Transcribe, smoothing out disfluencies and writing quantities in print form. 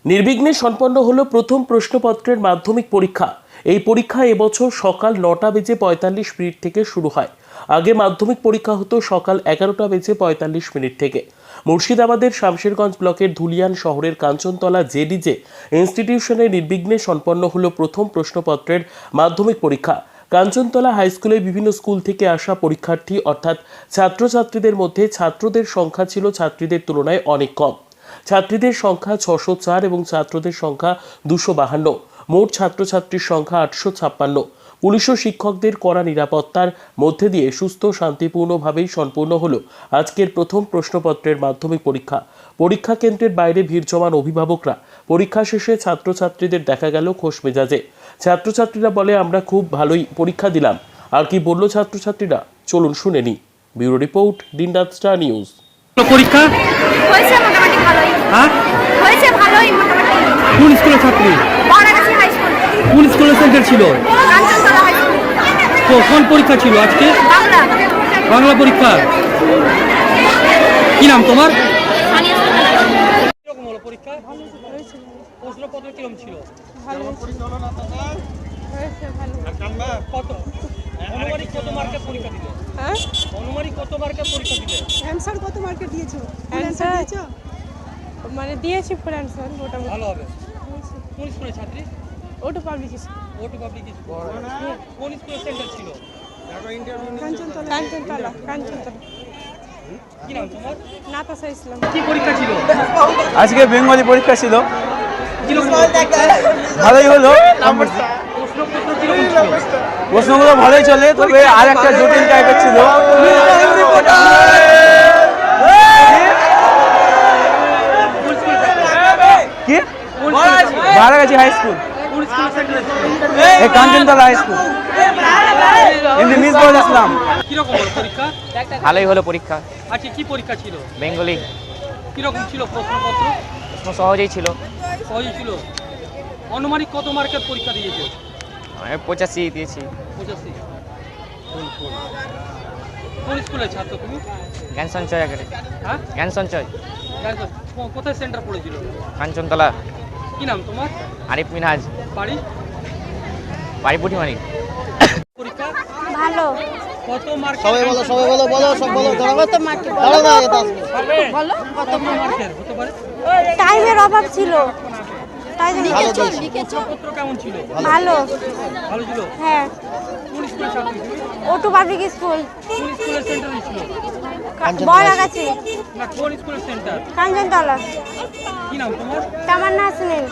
নির্বিঘ্নে সম্পন্ন হলো প্রথম প্রশ্নপত্রের মাধ্যমিক পরীক্ষা। এই পরীক্ষা এবছর সকাল 9:45 থেকে শুরু হয়। আগে মাধ্যমিক পরীক্ষা হতো সকাল 11:45 থেকে। মুর্শিদাবাদের শামশেরগঞ্জ ব্লকের ধুলিয়ান শহরের কাঞ্চনতলা জেডিজে ইনস্টিটিউশনে নির্বিঘ্নে সম্পন্ন হলো প্রথম প্রশ্নপত্রের মাধ্যমিক পরীক্ষা। কাঞ্চনতলা হাই স্কুলে বিভিন্ন স্কুল থেকে আসা পরীক্ষার্থী অর্থাৎ ছাত্রছাত্রীদের মধ্যে ছাত্রদের সংখ্যা ছিল ছাত্রীদের তুলনায় অনেক কম। ছাত্রীদের সংখ্যা 604 এবং ছাত্রদের সংখ্যা 252। মোট ছাত্রছাত্রীর সংখ্যা 856। পুলিশ ও শিক্ষকদের কড়া নিরাপত্তার মধ্যে দিয়ে সুস্থ শান্তিপূর্ণভাবেই সম্পূর্ণ হলো আজকের প্রথম প্রশ্নপত্রের মাধ্যমিক পরীক্ষা। পরীক্ষা কেন্দ্রের বাইরে ভিড় জমান অভিভাবকরা। পরীক্ষা শেষে ছাত্রছাত্রীদের দেখা গেল খোশ মেজাজে। ছাত্রছাত্রীরা বলে, আমরা খুব ভালোই পরীক্ষা দিলাম। আর কি বলল ছাত্রছাত্রীরা, চলুন শুনে নি। ব্যুরো রিপোর্ট, দিনরাত স্টার নিউজ। পরীক্ষা হয়েছে মোটামুটি ভালোই। হ্যাঁ হয়েছে ভালোই মোটামুটি। কোন স্কুলের ছাত্রী? Baragachhi high school. কোন স্কুলের সেন্টার ছিল? Kanchantala high school. তো কোন পরীক্ষা ছিল আজকে? বাংলা। বাংলা পরীক্ষা। কি নাম তোমার? কিরকম হলো পরীক্ষা? প্রশ্নপত্র কিরকম ছিল? কত অনুমানিক কত মার্কের পরীক্ষা দিলে? হ্যাঁ, অনুমানিক কত মার্কের পরীক্ষা দিলে? অ্যানসার কত মার্কের দিয়েছো? অ্যানসার দিয়েছো? মানে দিয়েছি ফুল অ্যান্সার মোটামুটি। ভালো হবে। কোন স্কুলের ছাত্রী? ওটা পাবলিক স্কুল। ওটু পাবলিক স্কুল। কোন স্কুলের সেন্টার ছিল? কাঞ্চনতলা। কাঞ্চনতলা। কাঞ্চনতলা। কি নাম তোমার? নাতাশা ইসলাম। কি পরীক্ষা ছিল? আজকে বেঙ্গলি পরীক্ষা ছিল, কিরকম পরীক্ষা? ভালোই হলো। প্রশ্নপত্র কিরকম ছিল? প্রশ্নগুলো ভালোই চলে, তবে আর একটা জটিল টাইপের ছিল। কি? বারাগাছি হাই স্কুল, কোন স্কুলের সেন্টার ছিল? এই কাঞ্চনতলা হাই স্কুল। এমনি মিস বলে আসলাম। কিরকম হলো পরীক্ষা? ভালোই হলো পরীক্ষা। আজকে কি পরীক্ষা ছিল? বেঙ্গলি কিরকম ছিল প্রশ্নপত্র? প্রশ্ন সহজেই ছিল। সহজই ছিল। অনুমানিক কত মার্কের পরীক্ষা দিয়েছে? আমি 85 দিয়েছি। 85। কোন স্কুলের ছাত্র তুমি? জ্ঞান সঞ্চয় একাডেমি। হ্যাঁ, জ্ঞান সঞ্চয় জানো কোথায় সেন্টার পড়েছিল? কাঞ্চনতলা। কি নাম তোমার? আরিফ মিনহাজ। বাড়ি? বাড়ি পুঠিমারি। পরীক্ষা ভালো। কত মার্ক? সবাই বলো সব বলো, কত মার্কের? দাঁড়াও না, এটা বলো কত মার্কের হতে পারে? টাইমের অভাব ছিল, তাই লিখেছো। প্রশ্নপত্র কেমন ছিল? ভালো। ভালো ছিল। হ্যাঁ, কোন স্কুলের ছাত্রী তুমি? ওটু পাবলিক স্কুল। কোন স্কুলের সেন্টারে ছিল? বড়াগাছি। না, কোন স্কুলের সেন্টার? কাঞ্চনতলা। কি নাম তোমার? তামান্না হাসিন।